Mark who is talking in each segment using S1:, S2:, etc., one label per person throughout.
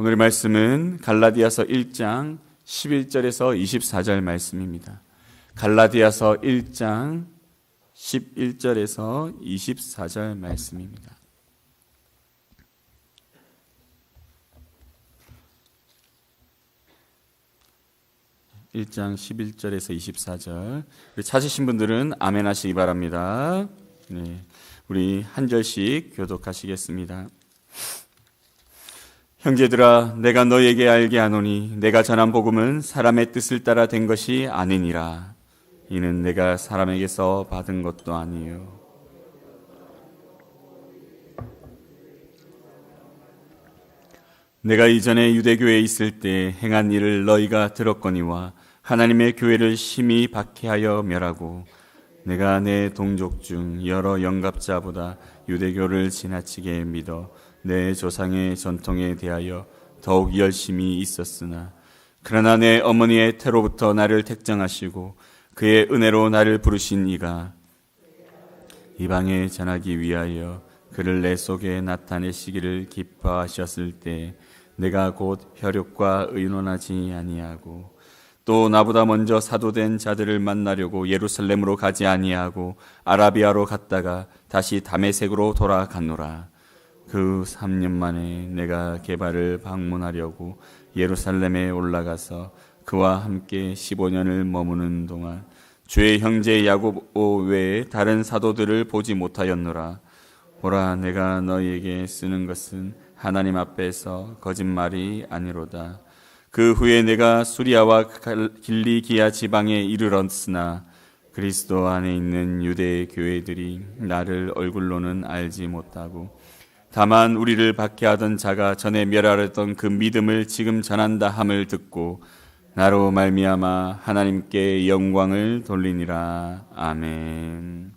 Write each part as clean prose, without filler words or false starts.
S1: 오늘의 말씀은 갈라디아서 1장 11절에서 24절 말씀입니다. 갈라디아서 1장 11절에서 24절 말씀입니다. (1장 11절에서 24절) 찾으신 분들은 아멘 하시기 바랍니다. 네, 우리 한 절씩 교독하시겠습니다. 형제들아, 내가 너에게 알게 하노니 내가 전한 복음은 사람의 뜻을 따라 된 것이 아니니라. 이는 내가 사람에게서 받은 것도 아니요 내가 이전에 유대교회에 있을 때 행한 일을 너희가 들었거니와 하나님의 교회를 심히 박해하여 멸하고 내가 내 동족 중 여러 영갑자보다 유대교를 지나치게 믿어 내 조상의 전통에 대하여 더욱 열심히 있었으나 그러나 내 어머니의 태로부터 나를 택정하시고 그의 은혜로 나를 부르신 이가 이방에 전하기 위하여 그를 내 속에 나타내시기를 기뻐하셨을 때 내가 곧 혈육과 의논하지 아니하고 또 나보다 먼저 사도된 자들을 만나려고 예루살렘으로 가지 아니하고 아라비아로 갔다가 다시 다메섹으로 돌아갔노라. 그 3년 만에 내가 게바를 방문하려고 예루살렘에 올라가서 그와 함께 15년을 머무는 동안 주의 형제 야고보 외에 다른 사도들을 보지 못하였노라. 보라, 내가 너희에게 쓰는 것은 하나님 앞에서 거짓말이 아니로다. 그 후에 내가 수리아와 길리기아 지방에 이르렀으나 그리스도 안에 있는 유대 교회들이 나를 얼굴로는 알지 못하고 다만 우리를 박해하던 자가 전에 멸하였던 그 믿음을 지금 전한다 함을 듣고 나로 말미암아 하나님께 영광을 돌리니라. 아멘.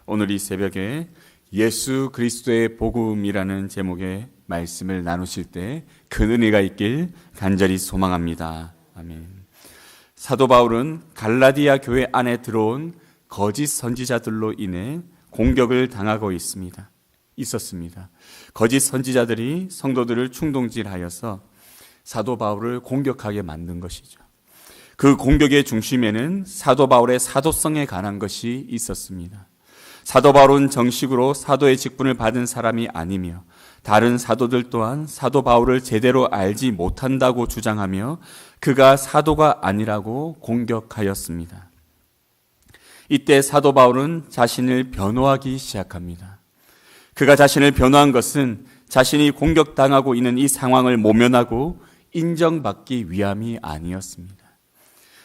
S1: 오늘 이 새벽에 예수 그리스도의 복음이라는 제목의 말씀을 나누실 때 큰 은혜가 있길 간절히 소망합니다. 아멘. 사도 바울은 갈라디아 교회 안에 들어온 거짓 선지자들로 인해 공격을 당하고 있었습니다. 거짓 선지자들이 성도들을 충동질하여서 사도 바울을 공격하게 만든 것이죠. 그 공격의 중심에는 사도 바울의 사도성에 관한 것이 있었습니다. 사도 바울은 정식으로 사도의 직분을 받은 사람이 아니며 다른 사도들 또한 사도 바울을 제대로 알지 못한다고 주장하며 그가 사도가 아니라고 공격하였습니다. 이때 사도 바울은 자신을 변호하기 시작합니다. 그가 자신을 변호한 것은 자신이 공격당하고 있는 이 상황을 모면하고 인정받기 위함이 아니었습니다.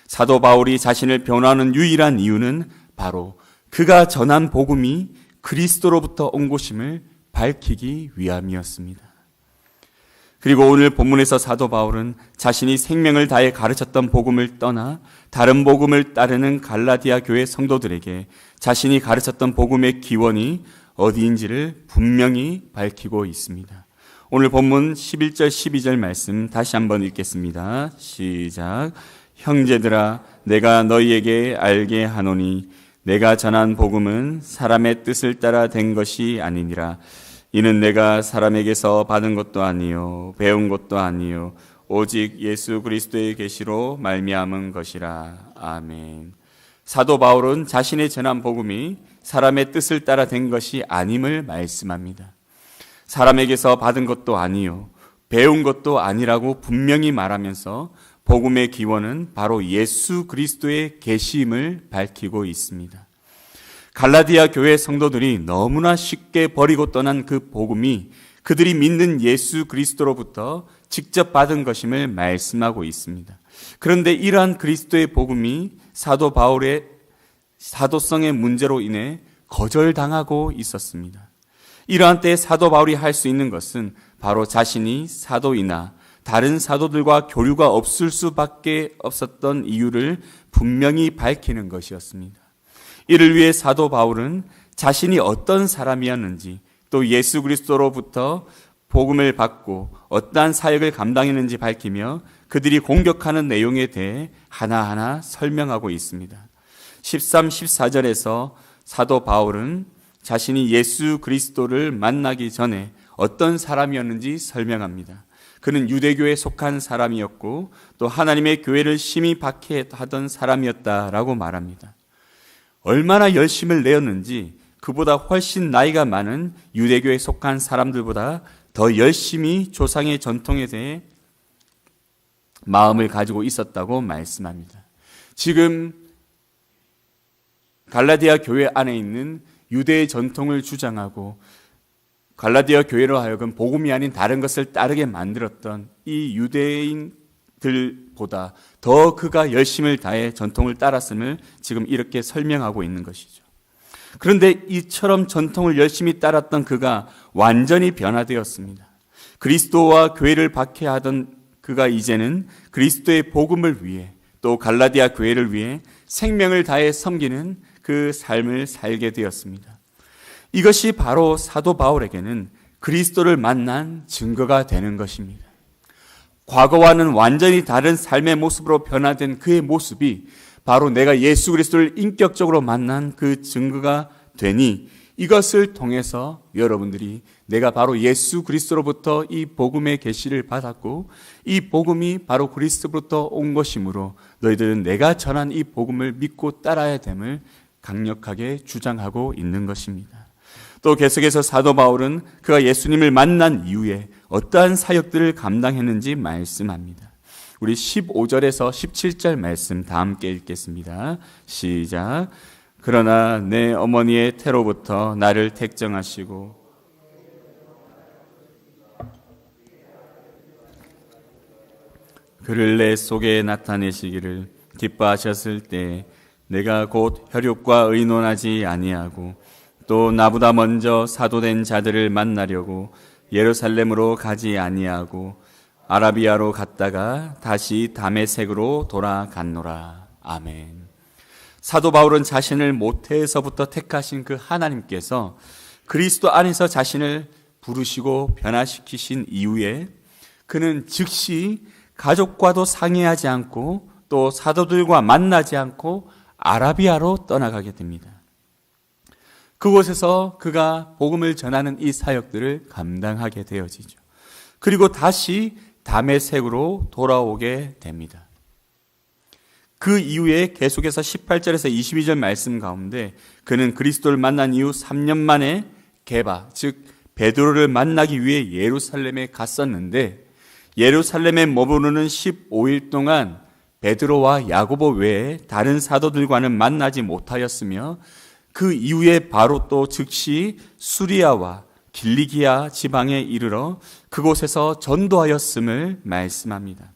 S1: 사도 바울이 자신을 변호하는 유일한 이유는 바로 그가 전한 복음이 그리스도로부터 온 것임을 밝히기 위함이었습니다. 그리고 오늘 본문에서 사도 바울은 자신이 생명을 다해 가르쳤던 복음을 떠나 다른 복음을 따르는 갈라디아 교회 성도들에게 자신이 가르쳤던 복음의 기원이 어디인지를 분명히 밝히고 있습니다. 오늘 본문 11절 12절 말씀 다시 한번 읽겠습니다. 시작. 형제들아, 내가 너희에게 알게 하노니 내가 전한 복음은 사람의 뜻을 따라 된 것이 아니니라. 이는 내가 사람에게서 받은 것도 아니요 배운 것도 아니요 오직 예수 그리스도의 계시로 말미암은 것이라. 아멘. 사도 바울은 자신의 전한 복음이 사람의 뜻을 따라 된 것이 아님을 말씀합니다. 사람에게서 받은 것도 아니요 배운 것도 아니라고 분명히 말하면서 복음의 기원은 바로 예수 그리스도의 계시임을 밝히고 있습니다. 갈라디아 교회 성도들이 너무나 쉽게 버리고 떠난 그 복음이 그들이 믿는 예수 그리스도로부터 직접 받은 것임을 말씀하고 있습니다. 그런데 이러한 그리스도의 복음이 사도 바울의 사도성의 문제로 인해 거절당하고 있었습니다. 이러한 때에 사도 바울이 할 수 있는 것은 바로 자신이 사도이나 다른 사도들과 교류가 없을 수밖에 없었던 이유를 분명히 밝히는 것이었습니다. 이를 위해 사도 바울은 자신이 어떤 사람이었는지 또 예수 그리스도로부터 복음을 받고 어떠한 사역을 감당했는지 밝히며 그들이 공격하는 내용에 대해 하나하나 설명하고 있습니다. 13, 14절에서 사도 바울은 자신이 예수 그리스도를 만나기 전에 어떤 사람이었는지 설명합니다. 그는 유대교에 속한 사람이었고 또 하나님의 교회를 심히 박해하던 사람이었다라고 말합니다. 얼마나 열심을 내었는지 그보다 훨씬 나이가 많은 유대교에 속한 사람들보다 더 열심히 조상의 전통에 대해 마음을 가지고 있었다고 말씀합니다. 지금 갈라디아 교회 안에 있는 유대의 전통을 주장하고 갈라디아 교회로 하여금 복음이 아닌 다른 것을 따르게 만들었던 이 유대인들보다 더 그가 열심을 다해 전통을 따랐음을 지금 이렇게 설명하고 있는 것이죠. 그런데 이처럼 전통을 열심히 따랐던 그가 완전히 변화되었습니다. 그리스도와 교회를 박해하던 그가 이제는 그리스도의 복음을 위해 또 갈라디아 교회를 위해 생명을 다해 섬기는 그 삶을 살게 되었습니다. 이것이 바로 사도 바울에게는 그리스도를 만난 증거가 되는 것입니다. 과거와는 완전히 다른 삶의 모습으로 변화된 그의 모습이 바로 내가 예수 그리스도를 인격적으로 만난 그 증거가 되니 이것을 통해서 여러분들이 내가 바로 예수 그리스도로부터 이 복음의 계시를 받았고 이 복음이 바로 그리스도로부터 온 것이므로 너희들은 내가 전한 이 복음을 믿고 따라야 됨을 강력하게 주장하고 있는 것입니다. 또 계속해서 사도 바울은 그가 예수님을 만난 이후에 어떠한 사역들을 감당했는지 말씀합니다. 우리 15절에서 17절 말씀 다 함께 읽겠습니다. 시작. 그러나 내 어머니의 태로부터 나를 택정하시고 그를 내 속에 나타내시기를 기뻐하셨을 때 내가 곧 혈육과 의논하지 아니하고 또 나보다 먼저 사도된 자들을 만나려고 예루살렘으로 가지 아니하고 아라비아로 갔다가 다시 다메섹으로 돌아갔노라. 아멘. 사도 바울은 자신을 모태에서부터 택하신 그 하나님께서 그리스도 안에서 자신을 부르시고 변화시키신 이후에 그는 즉시 가족과도 상의하지 않고 또 사도들과 만나지 않고 아라비아로 떠나가게 됩니다. 그곳에서 그가 복음을 전하는 이 사역들을 감당하게 되어지죠. 그리고 다시 다메섹으로 돌아오게 됩니다. 그 이후에 계속해서 18절에서 22절 말씀 가운데 그는 그리스도를 만난 이후 3년 만에 게바, 즉 베드로를 만나기 위해 예루살렘에 갔었는데 예루살렘에 머무르는 15일 동안 베드로와 야고보 외에 다른 사도들과는 만나지 못하였으며 그 이후에 바로 또 즉시 수리아와 길리기아 지방에 이르러 그곳에서 전도하였음을 말씀합니다.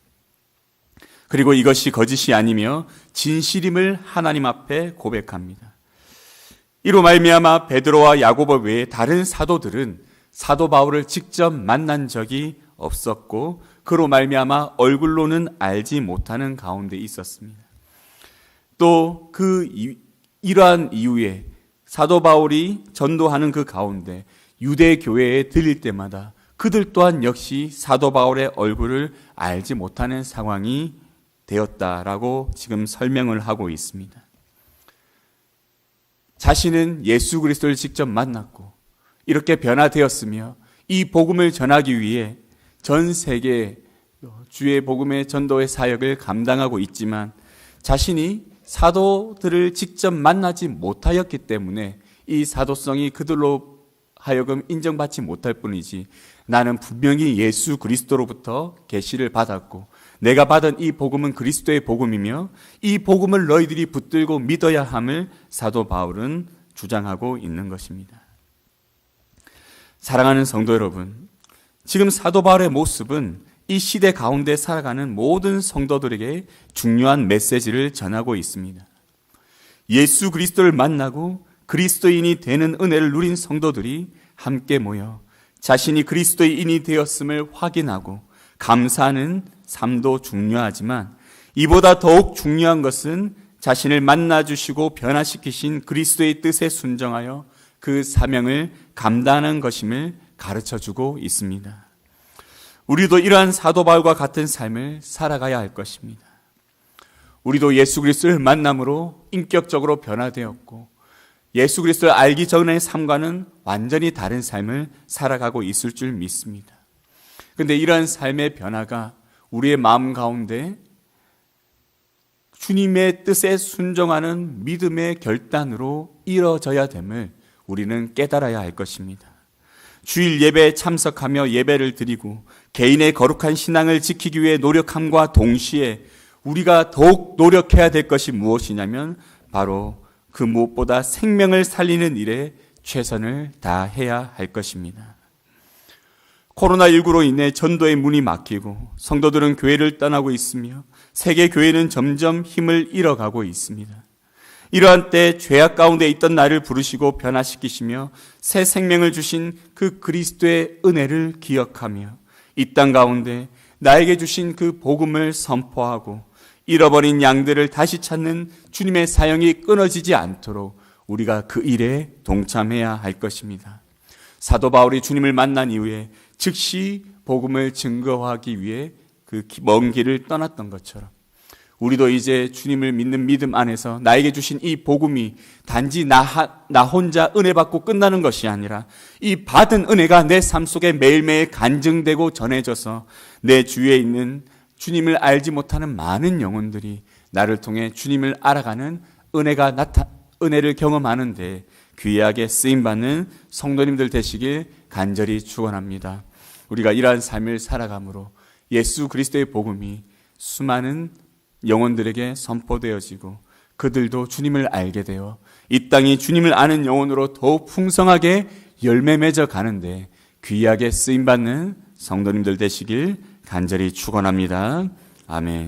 S1: 그리고 이것이 거짓이 아니며 진실임을 하나님 앞에 고백합니다. 이로 말미암아 베드로와 야고보 외에 다른 사도들은 사도 바울을 직접 만난 적이 없었고 그로 말미암아 얼굴로는 알지 못하는 가운데 있었습니다. 또 이러한 이후에 사도 바울이 전도하는 그 가운데 유대 교회에 들릴 때마다 그들 또한 역시 사도 바울의 얼굴을 알지 못하는 상황이 되었다라고 지금 설명을 하고 있습니다. 자신은 예수 그리스도를 직접 만났고 이렇게 변화되었으며 이 복음을 전하기 위해 전 세계 주의 복음의 전도의 사역을 감당하고 있지만 자신이 사도들을 직접 만나지 못하였기 때문에 이 사도성이 그들로 하여금 인정받지 못할 뿐이지 나는 분명히 예수 그리스도로부터 계시를 받았고 내가 받은 이 복음은 그리스도의 복음이며 이 복음을 너희들이 붙들고 믿어야 함을 사도 바울은 주장하고 있는 것입니다. 사랑하는 성도 여러분, 지금 사도 바울의 모습은 이 시대 가운데 살아가는 모든 성도들에게 중요한 메시지를 전하고 있습니다. 예수 그리스도를 만나고 그리스도인이 되는 은혜를 누린 성도들이 함께 모여 자신이 그리스도인이 되었음을 확인하고 감사하는 삶도 중요하지만 이보다 더욱 중요한 것은 자신을 만나주시고 변화시키신 그리스도의 뜻에 순종하여 그 사명을 감당하는 것임을 가르쳐주고 있습니다. 우리도 이러한 사도 바울과 같은 삶을 살아가야 할 것입니다. 우리도 예수 그리스도를 만남으로 인격적으로 변화되었고 예수 그리스도를 알기 전의 삶과는 완전히 다른 삶을 살아가고 있을 줄 믿습니다. 근데 이러한 삶의 변화가 우리의 마음 가운데 주님의 뜻에 순종하는 믿음의 결단으로 이뤄져야 됨을 우리는 깨달아야 할 것입니다. 주일 예배에 참석하며 예배를 드리고 개인의 거룩한 신앙을 지키기 위해 노력함과 동시에 우리가 더욱 노력해야 될 것이 무엇이냐면 바로 그 무엇보다 생명을 살리는 일에 최선을 다해야 할 것입니다. 코로나19로 인해 전도의 문이 막히고 성도들은 교회를 떠나고 있으며 세계 교회는 점점 힘을 잃어가고 있습니다. 이러한 때 죄악 가운데 있던 나를 부르시고 변화시키시며 새 생명을 주신 그 그리스도의 은혜를 기억하며 이 땅 가운데 나에게 주신 그 복음을 선포하고 잃어버린 양들을 다시 찾는 주님의 사역이 끊어지지 않도록 우리가 그 일에 동참해야 할 것입니다. 사도 바울이 주님을 만난 이후에 즉시 복음을 증거하기 위해 그 먼 길을 떠났던 것처럼 우리도 이제 주님을 믿는 믿음 안에서 나에게 주신 이 복음이 단지 나 혼자 은혜 받고 끝나는 것이 아니라 이 받은 은혜가 내 삶 속에 매일매일 간증되고 전해져서 내 주위에 있는 주님을 알지 못하는 많은 영혼들이 나를 통해 주님을 알아가는 은혜를 경험하는데 귀하게 쓰임받는 성도님들 되시길 간절히 축원합니다. 우리가 이러한 삶을 살아감으로 예수 그리스도의 복음이 수많은 영혼들에게 선포되어지고 그들도 주님을 알게 되어 이 땅이 주님을 아는 영혼으로 더욱 풍성하게 열매 맺어 가는데 귀하게 쓰임받는 성도님들 되시길 간절히 축원합니다. 아멘.